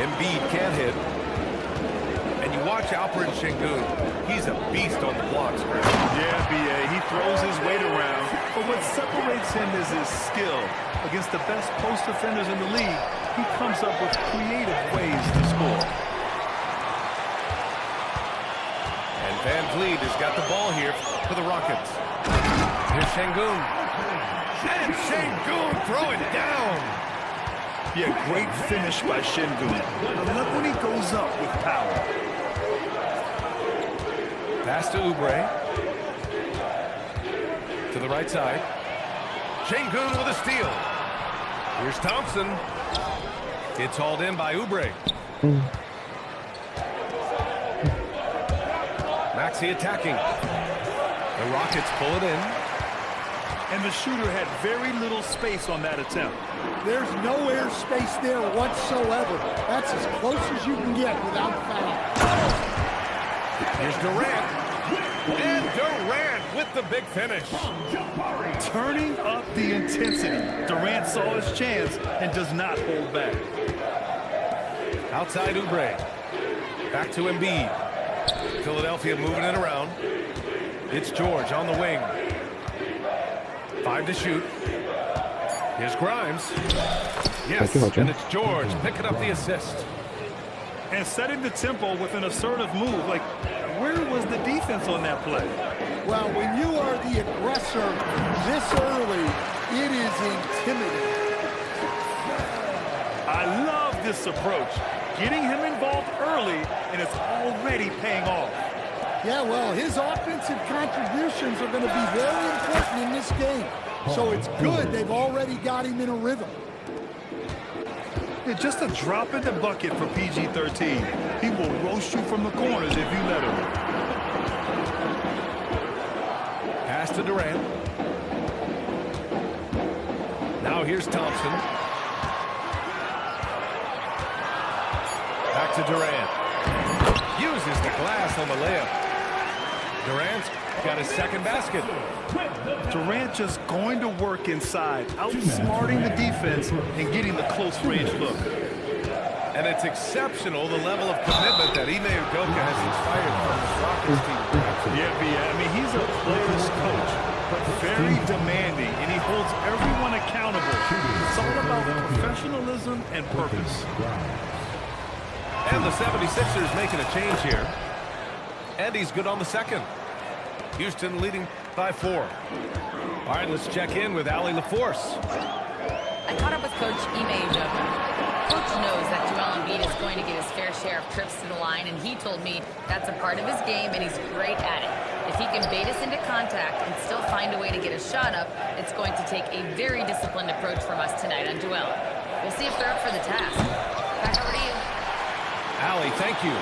Embiid can't hit. And you watch Alperen Şengün. He's a beast on the blocks, Chris. Yeah, B.A. He throws his weight around. But what separates him is his skill. Against the best post defenders in the league, he comes up with creative ways to score. And Van Vliet has got the ball here for the Rockets. Here's Şengün. And Şengün throw it down. Yeah, great finish by Şengün. But look when he goes up with power. Pass to Oubre. To the right side. Şengün with a steal. Here's Thompson. It's hauled in by Oubre. Maxey attacking. The Rockets pull it in. And the shooter had very little space on that attempt. There's no air space there whatsoever. That's as close as you can get without foul. Here's Durant. And Durant with the big finish. Turning up the intensity. Durant saw his chance and does not hold back. Outside Oubre. Back to Embiid. Philadelphia moving it around. It's George on the wing. 5 to shoot. Here's Grimes. Yes, and it's George picking up the assist. And setting the tempo with an assertive move. Like, where was the defense on that play? Well, when you are the aggressor this early, it is intimidating. I love this approach. Getting him involved early, and it's already paying off. Yeah, well, his offensive contributions are going to be very important in this game. So it's good they've already got him in a rhythm. Yeah, just a drop in the bucket for PG-13. He will roast you from the corners if you let him. Pass to Durant. Now here's Thompson. Back to Durant. Uses the glass on the layup. Durant's got his second basket. Durant just going to work inside, outsmarting the defense and getting the close-range look. And it's exceptional, the level of commitment that Ime Udoka has inspired from this Rockets team. Yeah, I mean, he's a player's coach, but very demanding, and he holds everyone accountable. It's all about professionalism and purpose. And the 76ers making a change here. And he's good on the second. Houston leading by 4. All right, let's check in with Allie LaForce. I caught up with Coach Ime Udoka. Coach knows that Joel Embiid is going to get his fair share of trips to the line, and he told me that's a part of his game, and he's great at it. If he can bait us into contact and still find a way to get a shot up, it's going to take a very disciplined approach from us tonight on Joel. We'll see if they're up for the task. Back over to you. Allie, thank you.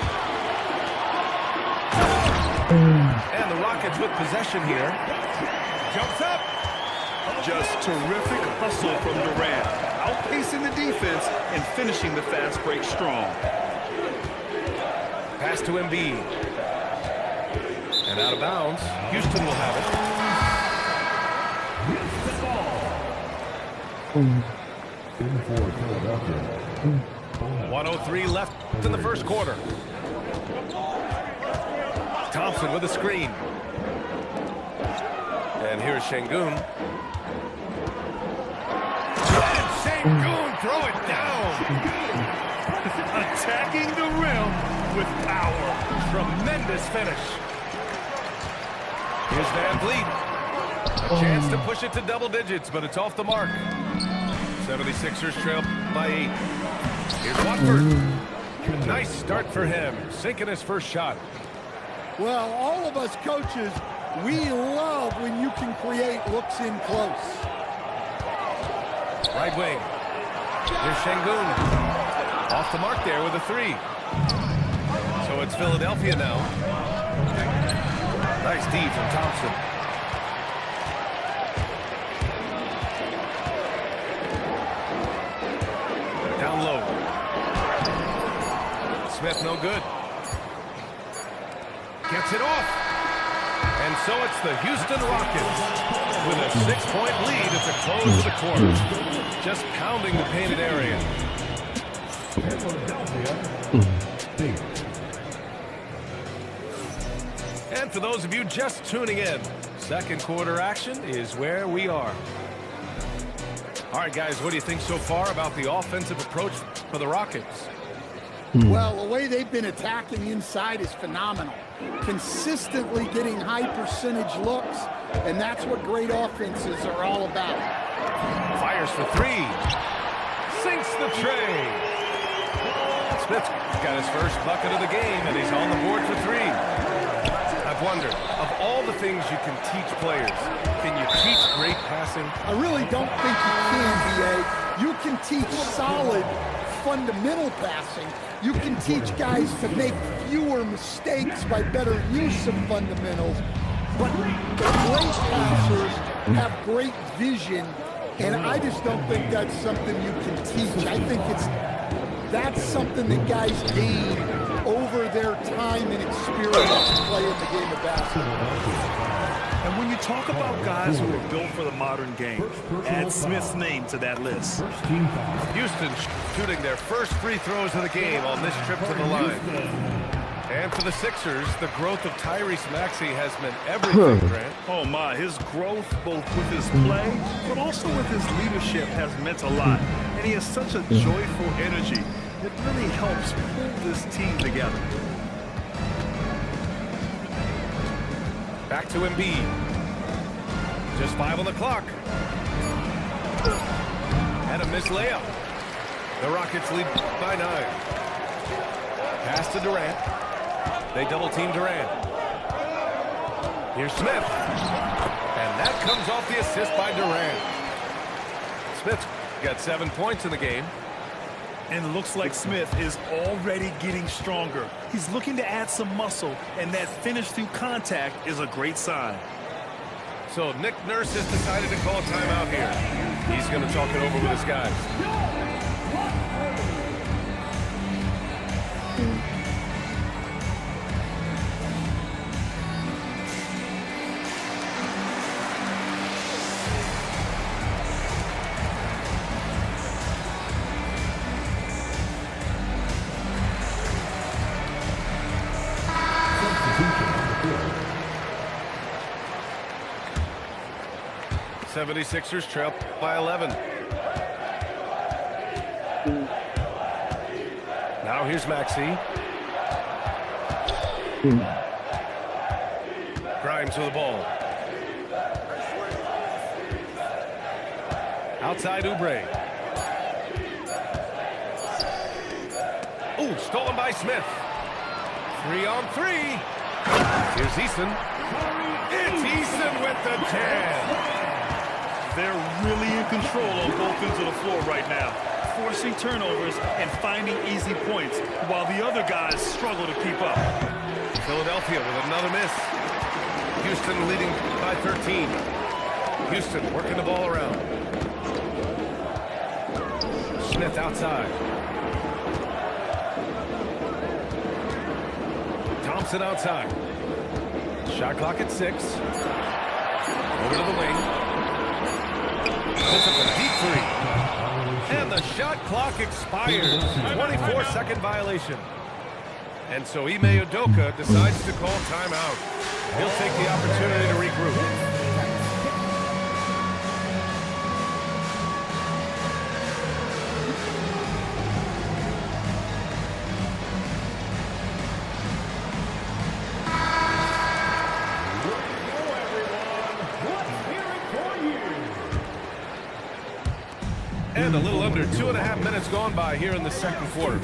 And the Rockets with possession here. Jumps up. Just terrific hustle from Durant, outpacing the defense and finishing the fast break strong. Pass to Embiid. And out of bounds. Houston will have it. 1:03 left in the first quarter. Thompson with a screen. And here's Şengün. And Şengün throw it down. Attacking the rim with power. Tremendous finish. Here's Van Vliet. A chance to push it to double digits, but it's off the mark. 76ers trail by 8. Here's Watford. Nice start for him. Sinking his first shot. Well, all of us coaches, we love when you can create looks in close. Right wing. Here's Şengün. Off the mark there with a 3. So it's Philadelphia now. Nice D from Thompson. Down low. Smith no good. Gets it off. And so it's the Houston Rockets with a 6-point lead at the close of the quarter. Just pounding the painted area. And for those of you just tuning in, second quarter action is where we are. All right, guys, what do you think so far about the offensive approach for the Rockets? Well, the way they've been attacking inside is phenomenal. Consistently getting high percentage looks, and that's what great offenses are all about. Fires for three. Sinks the tray. Smith's got his first bucket of the game, and he's on the board for three. I've wondered, of all the things you can teach players, can you teach great passing? I really don't think you can, B.A. You can teach solid fundamental passing. You can teach guys to make fewer mistakes by better use of fundamentals. But the great passers have great vision, and I just don't think that's something you can teach. I think that's something that guys gain over their time and experience playing the game of basketball. And when you talk about guys who are built for the modern game, add Smith's name to that list. Houston shooting their first free throws of the game on this trip to the line. And for the Sixers, the growth of Tyrese Maxey has meant everything, Grant. Oh my, his growth both with his play, but also with his leadership has meant a lot. And he has such a joyful energy. It really helps pull this team together. Back to Embiid. Just 5 on the clock. And a missed layup. The Rockets lead by 9. Pass to Durant. They double team Durant. Here's Smith. And that comes off the assist by Durant. Smith's got 7 points in the game. And it looks like Smith is already getting stronger. He's looking to add some muscle, and that finish through contact is a great sign. So Nick Nurse has decided to call a timeout here. He's going to talk it over with his guys. '76ers trail by 11. Now here's Maxey. Grimes with the ball. Outside Oubre. Ooh, stolen by Smith. 3 on 3. Here's Eason. It's Eason with the jam. They're really in control on both ends of the floor right now, forcing turnovers and finding easy points, while the other guys struggle to keep up. Philadelphia with another miss. Houston leading by 13. Houston working the ball around. Smith outside. Thompson outside. Shot clock at 6. Over to the wing. Puts up a deep three. And the shot clock expires. 24-second violation. And so Ime Udoka decides to call timeout. He'll take the opportunity to regroup. And a little under 2.5 minutes gone by here in the second quarter.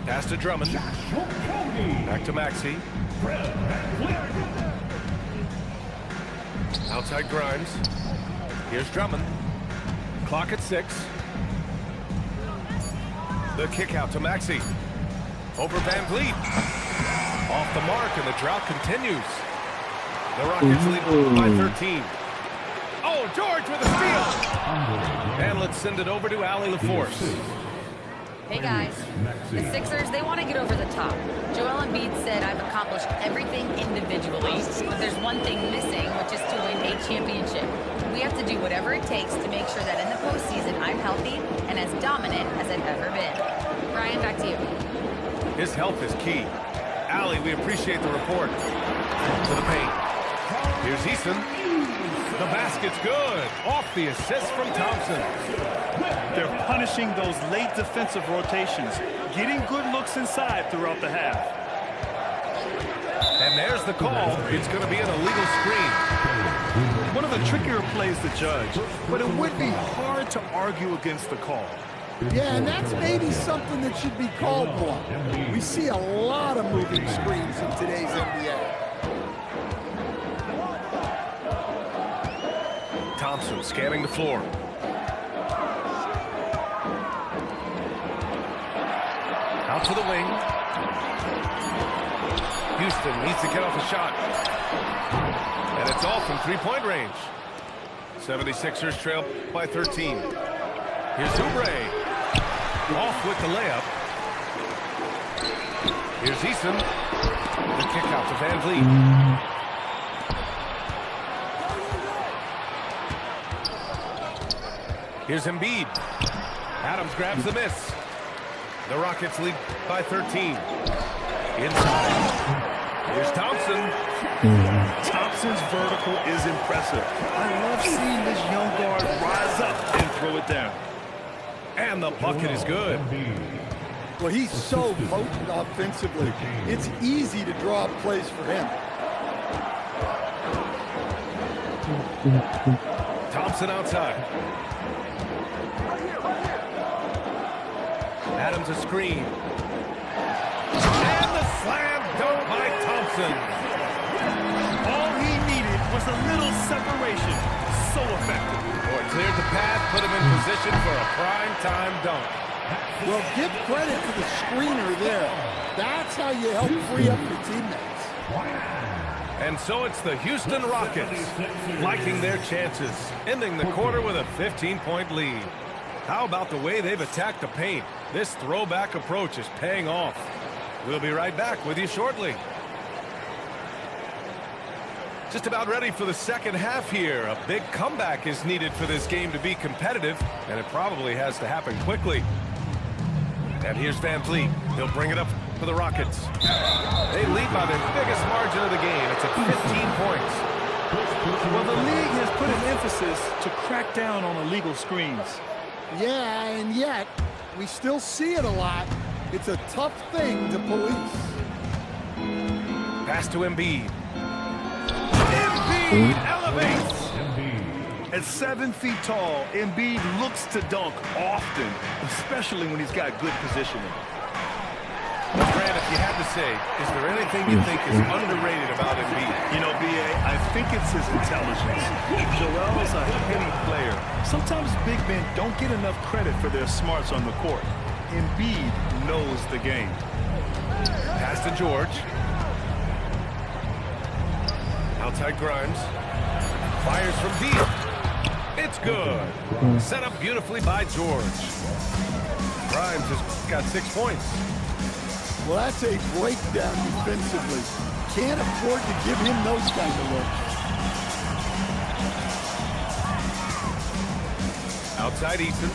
Pass to Drummond. Back to Maxey. Outside Grimes. Here's Drummond. Clock at 6. The kick out to Maxey. Over Van Vliet. Off the mark, and the drought continues. The Rockets lead by 13. Oh, George with a steal. And let's send it over to Allie LaForce. Hey guys, the Sixers, they want to get over the top. Joel Embiid said, I've accomplished everything individually, but there's one thing missing, which is to win a championship. We have to do whatever it takes to make sure that in the postseason I'm healthy and as as dominant as I've ever been. Brian, back to you. His health is key. Allie, we appreciate the report. To the paint. Here's Easton. The basket's good. Off the assist from Thompson. They're punishing those late defensive rotations, getting good looks inside throughout the half. And there's the call. It's going to be an illegal screen. One of the trickier plays to judge, but it would be hard to argue against the call. Yeah, and that's maybe something that should be called more. We see a lot of moving screens in today's NBA. Thompson scanning the floor. Out to the wing. Houston needs to get off a shot. And it's off from three-point range. 76ers trail by 13. Here's Oubre. Off with the layup. Here's Easton. The kick out to Van Vliet. Here's Embiid. Adams grabs the miss. The Rockets lead by 13. Inside. Here's Thompson. Thompson's vertical is impressive. I love seeing this young guard rise up and throw it down. And the bucket is good. Well, he's so potent offensively. It's easy to draw up plays for him. Thompson outside. Adams a screen. And the slam dunk by Thompson. All he needed was a little separation. So effective. Boy, cleared the path, put him in position for a prime-time dunk. Well, give credit to the screener there. That's how you help free up your teammates. And so it's the Houston Rockets liking their chances, ending the quarter with a 15-point lead. How about the way they've attacked the paint? This throwback approach is paying off. We'll be right back with you shortly. Just about ready for the second half here. A big comeback is needed for this game to be competitive, and it probably has to happen quickly. And here's Van Vliet. He'll bring it up for the Rockets. They lead by their biggest margin of the game. It's at 15 points. Well, the league has put an emphasis to crack down on illegal screens. Yeah, and yet, we still see it a lot. It's a tough thing to police. Pass to Embiid. Embiid elevates. At 7 feet tall, Embiid looks to dunk often, especially when he's got good positioning. Grant, if you had to say, is there anything you think is underrated about Embiid? You know, B.A., I think it's his intelligence. Joel's a heady player. Sometimes big men don't get enough credit for their smarts on the court. Embiid knows the game. Pass to George. Outside Grimes. Fires from deep. It's good. Set up beautifully by George. Grimes has got 6 points. Well, that's a breakdown defensively. Can't afford to give him those kind of looks. Outside Easton.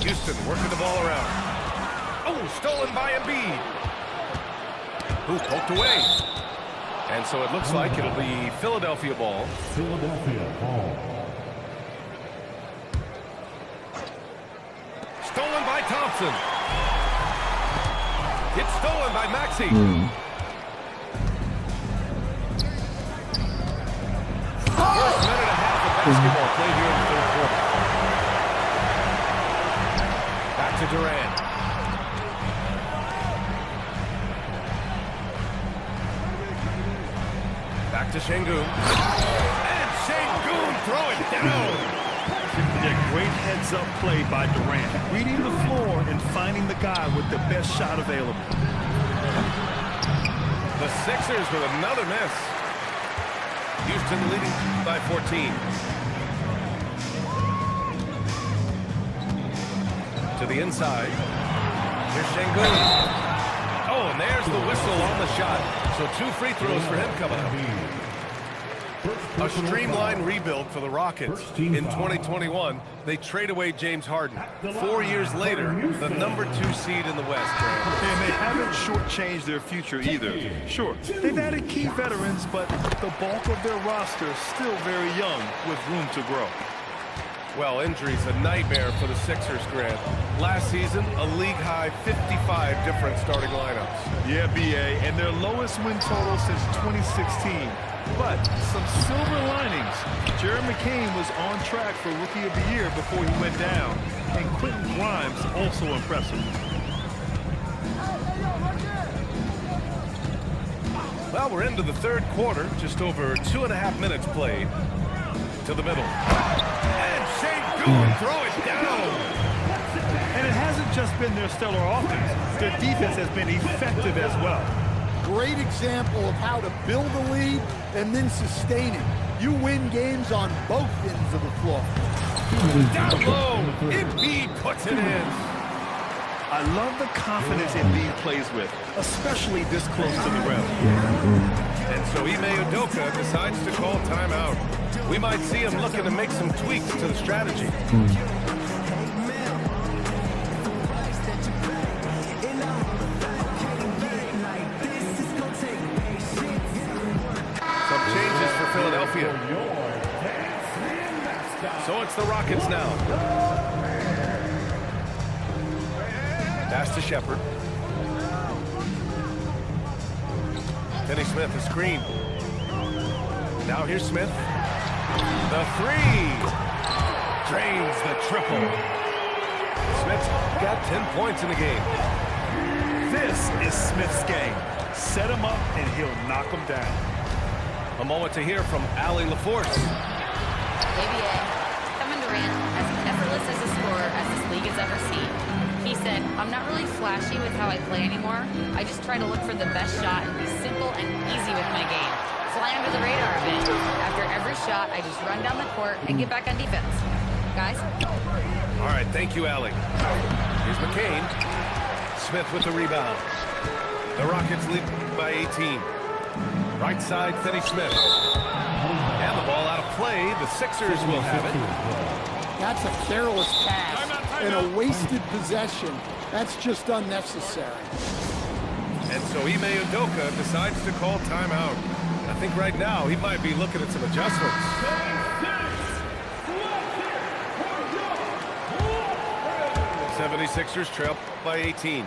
Houston working the ball around. Oh, stolen by Embiid. Who poked away. And so it looks like it'll be Philadelphia ball. Philadelphia ball. Stolen by Thompson. It's stolen by Maxey. First minute and a half of basketball played here in the third quarter. Back to Durant. Back to Şengün. And Şengün throw it down. A great heads-up play by Durant, reading the floor and finding the guy with the best shot available. The Sixers with another miss. Houston leading by 14. To the inside. Here's Şengün. Oh, and there's the whistle on the shot. So 2 free throws for him coming up. A streamlined rebuild for the Rockets. In 2021, they trade away James Harden. 4 years later, the #2 seed in the West. And they haven't shortchanged their future either. Sure, they've added key veterans, but the bulk of their roster is still very young with room to grow. Well, injuries a nightmare for the Sixers, Grant. Last season, a league-high 55 different starting lineups. Yeah, BA, and their lowest win total since 2016. But some silver linings. Jerry McCain was on track for Rookie of the Year before he went down. And Quentin Grimes also impressive. Well, we're into the third quarter. Just over 2.5 minutes played. To the middle. And Sengun throw it down. And it hasn't just been their stellar offense. Their defense has been effective as well. Great example of how to build a lead and then sustain it. You win games on both ends of the floor. Down low. Embiid puts it in. I love the confidence Embiid plays with, especially this close to the rim. And so Ime Udoka decides to call timeout. We might see him looking to make some tweaks to the strategy. Some changes for Philadelphia. So it's the Rockets now. Pass to Shepherd. Finney Smith, a screen. Now here's Smith. The three. Drains the triple. Smith's got 10 points in the game. This is Smith's game. Set him up and he'll knock him down. A moment to hear from Allie LaForce. ABA, Kevin Durant, as effortless as a scorer as this league has ever seen. He said, I'm not really flashy with how I play anymore. I just try to look for the best shot and be simple and easy with my game. Fly under the radar a bit. After every shot, I just run down the court and get back on defense. Guys? All right, thank you, Allie. Here's McCain. Smith with the rebound. The Rockets lead by 18. Right side, Finney Smith. And the ball out of play. The Sixers will have it. That's a careless pass and a wasted possession. That's just unnecessary. And so Ime Udoka decides to call timeout. I think right now he might be looking at some adjustments. The 76ers trail by 18.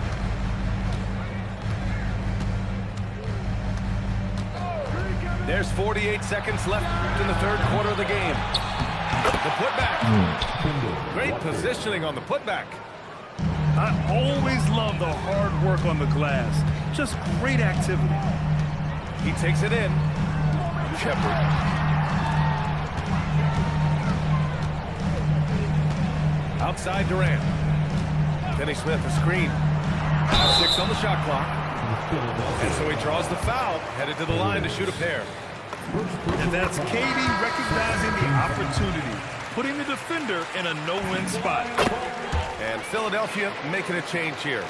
There's 48 seconds left in the third quarter of the game. The putback. Great positioning on the putback. I always love the hard work on the glass. Just great activity. He takes it in. Shepherd. Outside Durant. Finney Smith, a screen. 6 on the shot clock. And so he draws the foul, headed to the line to shoot a pair. And that's KD recognizing the opportunity, putting the defender in a no-win spot. And Philadelphia making a change here.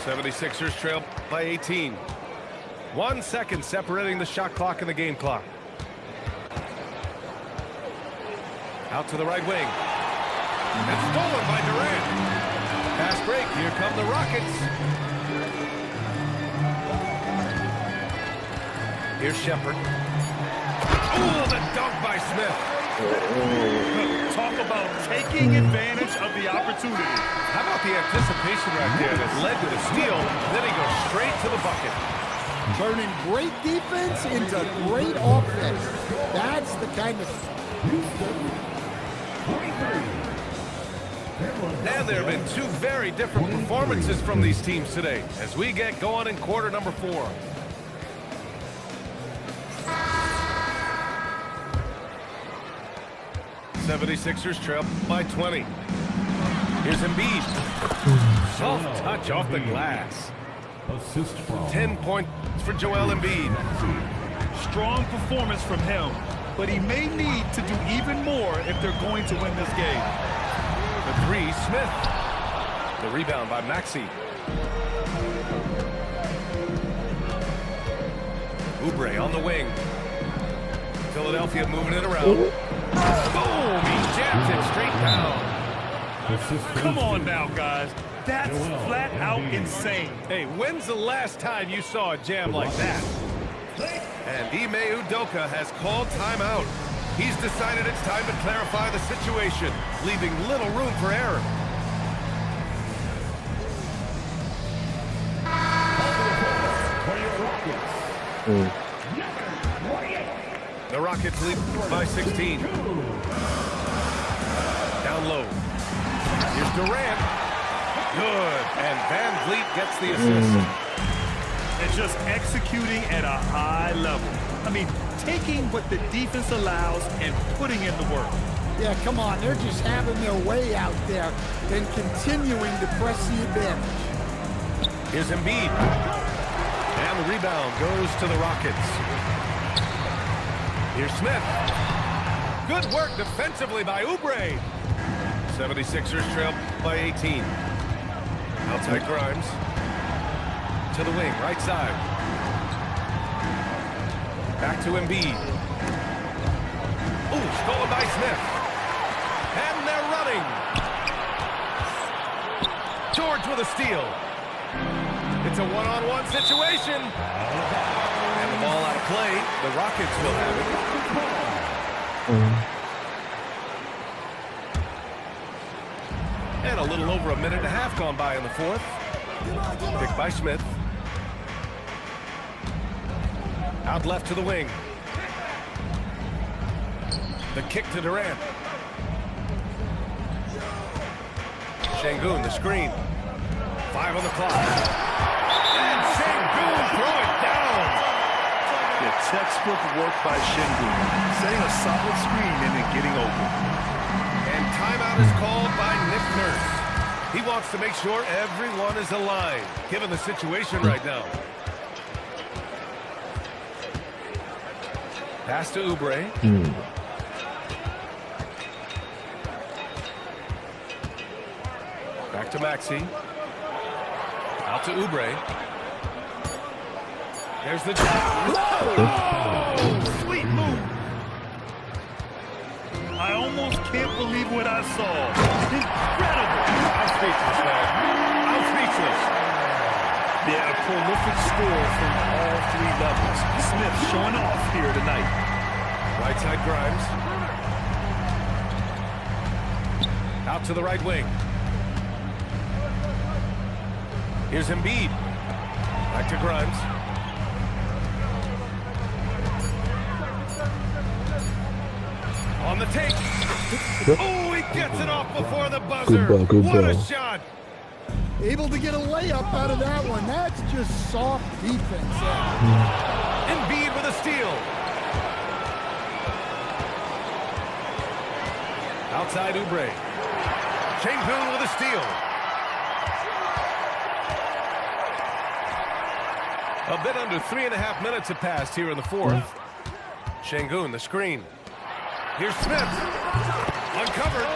76ers trail by 18. 1 second separating the shot clock and the game clock. Out to the right wing. And stolen by Durant. Fast break. Here come the Rockets. Here's Shepherd. Ooh, the dunk by Smith. Talk about taking advantage of the opportunity. How about the anticipation right there that led to the steal? Then he goes straight to the bucket. Turning great defense into great offense. That's the kind of... And there have been two very different performances from these teams today as we get going in quarter number 4. '76ers trail by 20. Here's Embiid. Soft touch off the glass. Assist from 10 points for Joel Embiid. Strong performance from him, but he may need to do even more if they're going to win this game. The 3, Smith. The rebound by Maxey. Oubre on the wing. Philadelphia moving it around. Boom! He jams it straight down. Come on now, guys. That's flat out insane. Hey, when's the last time you saw a jam like that? And Nba2K26 has called timeout. He's decided it's time to clarify the situation, leaving little room for error. The Rockets lead by 16. Down low. Here's Durant. Good. And Van Vliet gets the assist. And just executing at a high level. I mean, taking what the defense allows and putting in the work. Yeah, come on. They're just having their way out there and continuing to press the advantage. Here's Embiid. And the rebound goes to the Rockets. Here's Smith. Good work defensively by Oubre. 76ers trail by 18. Outside Grimes. To the wing, right side. Back to Embiid. Ooh, stolen by Smith. And they're running. George with a steal. It's a one-on-one situation. And the ball out of play. The Rockets will have it. And a little over a minute and a half gone by in the fourth. Picked by Smith. Out left to the wing. The kick to Durant. Şengün, the screen. 5 on the clock. And Şengün throw it down. The textbook work by Şengün, setting a solid screen and then getting open. And timeout is called by Nick Nurse. He wants to make sure everyone is aligned, given the situation right now. Pass to Oubre. Back to Maxey. Out to Oubre. There's the jump. Oh, sweet move. I almost can't believe what I saw. Incredible. I'm speechless, man. I'm speechless. Yeah, a prolific score from all 3 levels. Smith showing off here tonight. Right side Grimes. Out to the right wing. Here's Embiid. Back to Grimes. On the take. Oh, he gets it off before the buzzer. What a shot. Able to get a layup out of that one. That's just soft defense. Embiid with a steal. Outside Oubre. Şengün with a steal. A bit under 3.5 minutes have passed here in the fourth. Şengün, the screen. Here's Smith. Uncovered.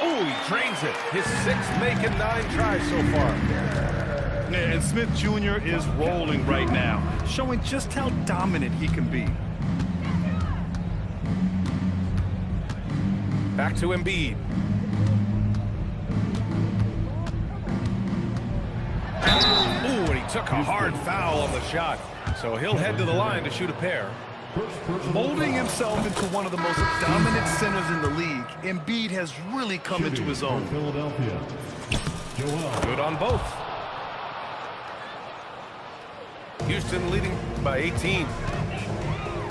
Oh, he drains it. His 6th make and 9 tries so far. And Smith Jr. is rolling right now, showing just how dominant he can be. Back to Embiid. Ooh, and he took a hard foul on the shot. So he'll head to the line to shoot a pair. Molding himself into one of the most dominant centers in the league, Embiid has really come into his own. Philadelphia. Joel. Good on both. Houston leading by 18.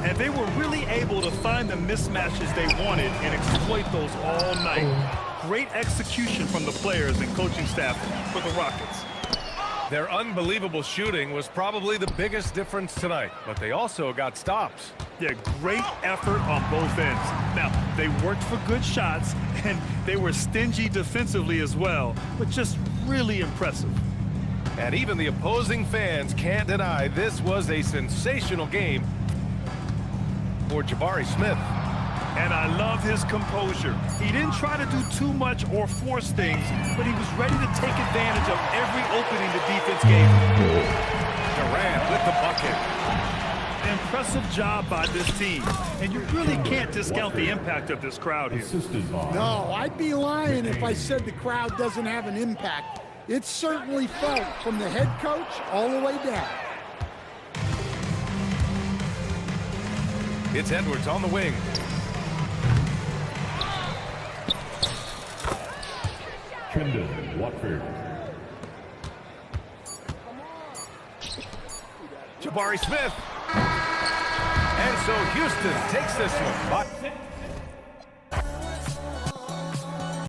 And they were really able to find the mismatches they wanted and exploit those all night. Great execution from the players and coaching staff for the Rockets. Their unbelievable shooting was probably the biggest difference tonight, but they also got stops. Yeah, great effort on both ends. Now, they worked for good shots, and they were stingy defensively as well, but just really impressive. And even the opposing fans can't deny this was a sensational game for Jabari Smith. And I love his composure. He didn't try to do too much or force things, but he was ready to take advantage of every opening the defense gave him. Durant with the bucket. impressive job by this team, and you really can't discount the impact of this crowd here. Assisted by No, I'd be lying if I said the crowd doesn't have an impact. It's certainly felt from the head coach all the way down. It's Edwards on the wing. Trendon Watford. Jabari Smith. And so Houston takes this one.